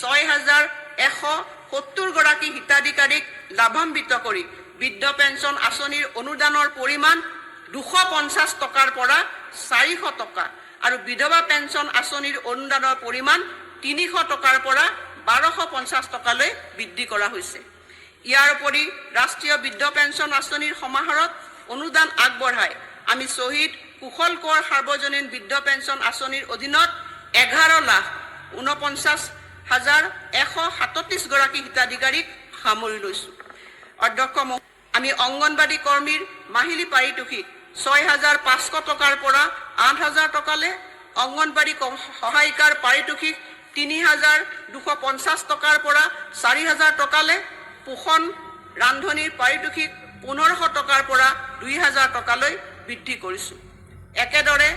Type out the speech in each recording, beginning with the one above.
6,170 গৰাকী হিতাধিকাৰীক লাভান্বিত কৰি বৃদ্ধ পেঞ্চন আঁচনিৰ অনুদানৰ পৰিমাণ 250 টকাৰ পৰা 400 টকা আৰু বিধৱা পেঞ্চন আঁচনিৰ অনুদানৰ পৰিমাণ 300 টকাৰ পৰা 1250 টকালৈ বৃদ্ধি কৰা হৈছে। ইয়াৰ উপৰি ৰাষ্ট্ৰীয় বৃদ্ধ পেঞ্চন আঁচনিৰ সমাহাৰত অনুদান আগবঢ়াই আমি শ্বহীদ কুশল কোঁৱৰ সাৰ্বজনীন বৃদ্ধ পেঞ্চন আঁচনিৰ অধীনত 11,49,137 গৰাকী হিতাধিকাৰীক সামৰি লৈছোঁ। অধ্যক্ষ, আমি অংগনবাড়ী কৰ্মীৰ মাহিলী পাৰিতোষিক 6,500 টকাৰ পৰা 8,000 টকালৈ, অংগনবাড়ী সহায়িকাৰ পাৰিতোষিক 3,250 টকাৰ পৰা 4,000 টকালৈ, পোষণ ৰান্ধনিৰ পাৰিতোষিক 1,500 টকাৰ পৰা 2,000 টকালৈ বৃদ্ধি কৰিছোঁ। একেদৰে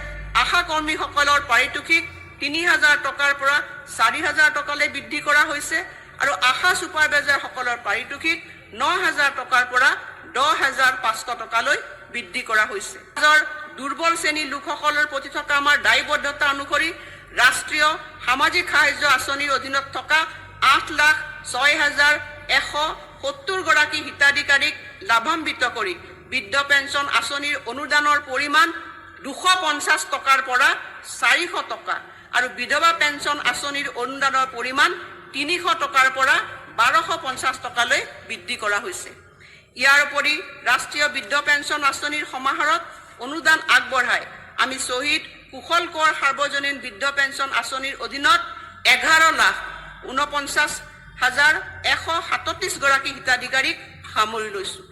আশা কৰ্মীসকলৰ পাৰিতোষিক 3,000 টকাৰ পৰা 4,000 টকালৈ বৃদ্ধি কৰা হৈছে আৰু আশা ছুপাৰভাইজাৰসকলৰ পাৰিতোষিক 9,000 টকাৰ পৰা 10,500 টকালৈ বৃদ্ধি কৰা হৈছে। দুৰ্বল শ্ৰেণীৰ লোকসকলৰ প্ৰতি থকা আমাৰ দায়বদ্ধতা অনুসৰি ৰাষ্ট্ৰীয় সামাজিক সাহায্য আঁচনিৰ অধীনত থকা 8,06,170 গৰাকী হিতাধিকাৰীক লাভান্বিত কৰি বৃদ্ধ পেঞ্চন আঁচনিৰ অনুদানৰ পৰিমাণ 250 টকাৰ পৰা 400 টকা আৰু বিধৱা পেঞ্চন আঁচনিৰ অনুদানৰ পৰিমাণ 300 টকাৰ পৰা 1250 টকালৈ বৃদ্ধি কৰা হৈছে। ইয়াৰ উপৰি ৰাষ্ট্ৰীয় বৃদ্ধ পেঞ্চন আঁচনিৰ সমাহাৰত অনুদান আগবঢ়াই আমি শ্বহীদ কুশল কোঁৱৰ সাৰ্বজনীন বৃদ্ধ পেঞ্চন আঁচনিৰ অধীনত 11,49,137 গৰাকী হিতাধিকাৰীক সামৰি লৈছোঁ।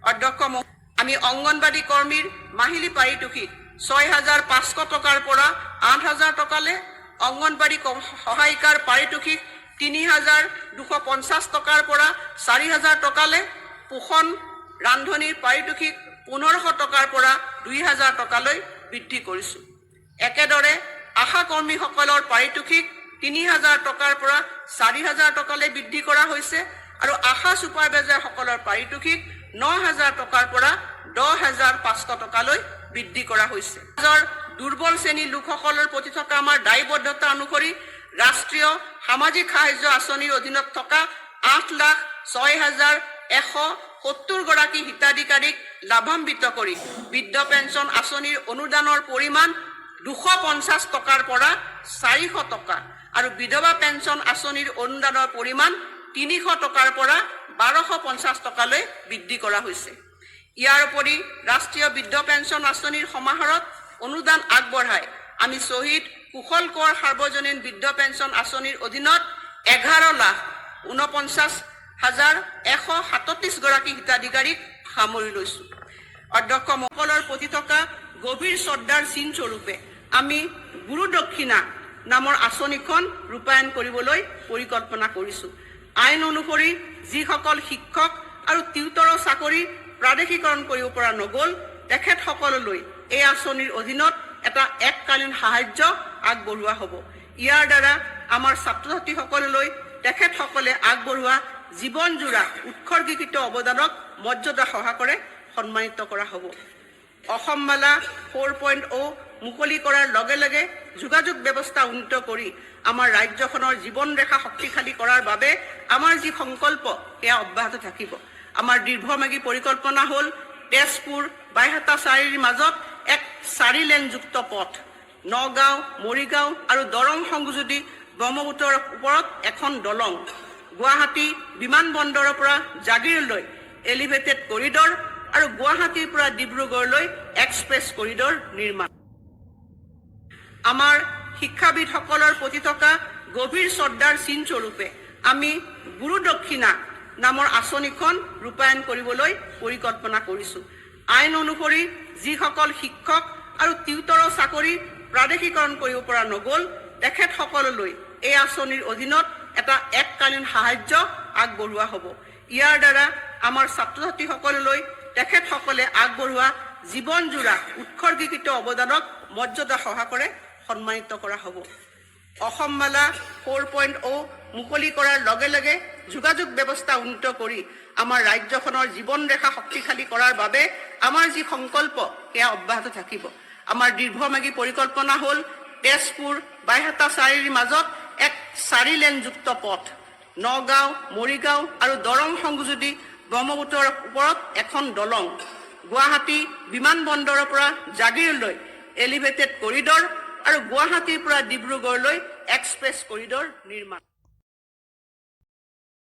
অধ্যক্ষ, আমি অংগনবাড়ী কৰ্মীৰ মাহিলী পাৰিতোষিক 6,500 টকাৰ পৰা 8,000 টকালৈ, অংগনবাড়ী সহায়িকাৰ পাৰিতোষিক 3,250 টকাৰ পৰা 4,000 টকালৈ, পোষণ ৰান্ধনিৰ পাৰিতোষিক 1,500 টকাৰ পৰা 2,000 টকালৈ বৃদ্ধি কৰিছোঁ। একেদৰে আশা কৰ্মীসকলৰ পাৰিতোষিক 3,000 টকাৰ পৰা 4,000 টকালৈ বৃদ্ধি কৰা হৈছে আৰু আশা ছুপাৰভাইজাৰসকলৰ পাৰিতোষিক 9,000 টকাৰ পৰা 10,500 টকালৈ বৃদ্ধি কৰা হৈছে। দুৰ্বল শ্ৰেণীৰ লোকসকলৰ প্ৰতি থকা আমাৰ দায়বদ্ধতা অনুসৰি ৰাষ্ট্ৰীয় সামাজিক সাহায্য আঁচনিৰ অধীনত থকা 8,06,170 গৰাকী হিতাধিকাৰীক লাভান্বিত কৰি বৃদ্ধ পেঞ্চন আঁচনিৰ অনুদানৰ পৰিমাণ 250 টকাৰ পৰা 400 টকা আৰু বিধৱা পেঞ্চন আঁচনিৰ অনুদানৰ পৰিমাণ 300 টকাৰ পৰা 1250 টকালৈ বৃদ্ধি কৰা হৈছে। ইয়াৰ উপৰি ৰাষ্ট্ৰীয় বৃদ্ধ পেঞ্চন আঁচনিৰ সমাহাৰত অনুদান আগবঢ়াই আমি শ্বহীদ কুশল কোঁৱৰ সাৰ্বজনীন বৃদ্ধ পেঞ্চন আঁচনিৰ অধীনত 11,49,137 গৰাকী হিতাধিকাৰীক সামৰি লৈছোঁ। অধ্যক্ষ, সকলৰ প্ৰতি থকা গভীৰ শ্ৰদ্ধাৰ চিন স্বৰূপে আমি গুৰু দক্ষিণা নামৰ আঁচনিখন ৰূপায়ণ কৰিবলৈ পৰিকল্পনা কৰিছোঁ। আইন অনুসৰি যিসকল শিক্ষক আৰু টিউটৰৰ চাকৰি প্ৰাদেশিকৰণ কৰিব পৰা নগ'ল তেখেতসকললৈ এই আঁচনিৰ অধীনত এটা এককালীন সাহায্য আগবঢ়োৱা হ'ব। ইয়াৰ দ্বাৰা আমাৰ ছাত্ৰ ছাত্ৰীসকললৈ তেখেতসকলে আগবঢ়োৱা জীৱনজোৰা উৎসৰ্গীকৃত অৱদানক মৰ্যাদা সহকাৰে সন্মানিত কৰা হ'ব। অসম মালা 4.0 মুকলি কৰাৰ লগে লগে যোগাযোগ ব্যৱস্থা উন্নত কৰি আমাৰ ৰাজ্যখনৰ জীৱন ৰেখা শক্তিশালী কৰাৰ বাবে আমাৰ যি সংকল্প সেয়া অব্যাহত থাকিব। আমাৰ দীৰ্ঘম্যাদী পৰিকল্পনা হ'ল তেজপুৰ বাইহাটা চাৰিৰ মাজত এক 4 লেনযুক্ত পথ, নগাঁও, মৰিগাঁও আৰু দৰং সংযোজী ব্ৰহ্মপুত্ৰৰ ওপৰত এখন দলং, গুৱাহাটী বিমানবন্দৰৰ পৰা জাগিৰলৈ এলিভেটেড কৰিডৰ আৰু গুৱাহাটীৰ পৰা ডিব্ৰুগড়লৈ এক্সপ্ৰেছ কৰিডৰ নিৰ্মাণ। আমাৰ শিক্ষাবিদসকলৰ প্ৰতি থকা গভীৰ শ্ৰদ্ধাৰ চিন স্বৰূপে আমি গুৰু দক্ষিণা নামৰ আঁচনিখন ৰূপায়ণ কৰিবলৈ পৰিকল্পনা কৰিছোঁ। আইন অনুসৰি যিসকল শিক্ষক আৰু টিউটৰৰ চাকৰি প্ৰাদেশিকৰণ কৰিব পৰা নগ'ল তেখেতসকললৈ এই আঁচনিৰ অধীনত এটা এককালীন সাহায্য আগবঢ়োৱা হ'ব। ইয়াৰ দ্বাৰা আমাৰ ছাত্ৰ ছাত্ৰীসকললৈ তেখেতসকলে আগবঢ়োৱা জীৱনজোৰা উৎসৰ্গীকৃত অৱদানক মৰ্যাদা সহকাৰে সন্মানিত কৰা হ'ব। অসম মালা 4.0 মুকলি কৰাৰ লগে লগে যোগাযোগ ব্যৱস্থা উন্নত কৰি আমাৰ ৰাজ্যখনৰ জীৱন ৰেখা শক্তিশালী কৰাৰ বাবে আমাৰ যি সংকল্প সেয়া অব্যাহত থাকিব। আমাৰ দীৰ্ঘম্যাদী পৰিকল্পনা হ'ল তেজপুৰ বাইহাটা চাৰিৰ মাজত এক 4 লেনযুক্ত পথ, নগাঁও, মৰিগাঁও আৰু দৰং সংযোজী ব্ৰহ্মপুত্ৰৰ ওপৰত এখন দলং, গুৱাহাটী বিমানবন্দৰৰ পৰা জাগিৰলৈ এলিভেটেড কৰিডৰ আৰু গুৱাহাটীৰ পৰা ডিব্ৰুগড়লৈ এক্সপ্ৰেছ কৰিডৰ নিৰ্মাণ।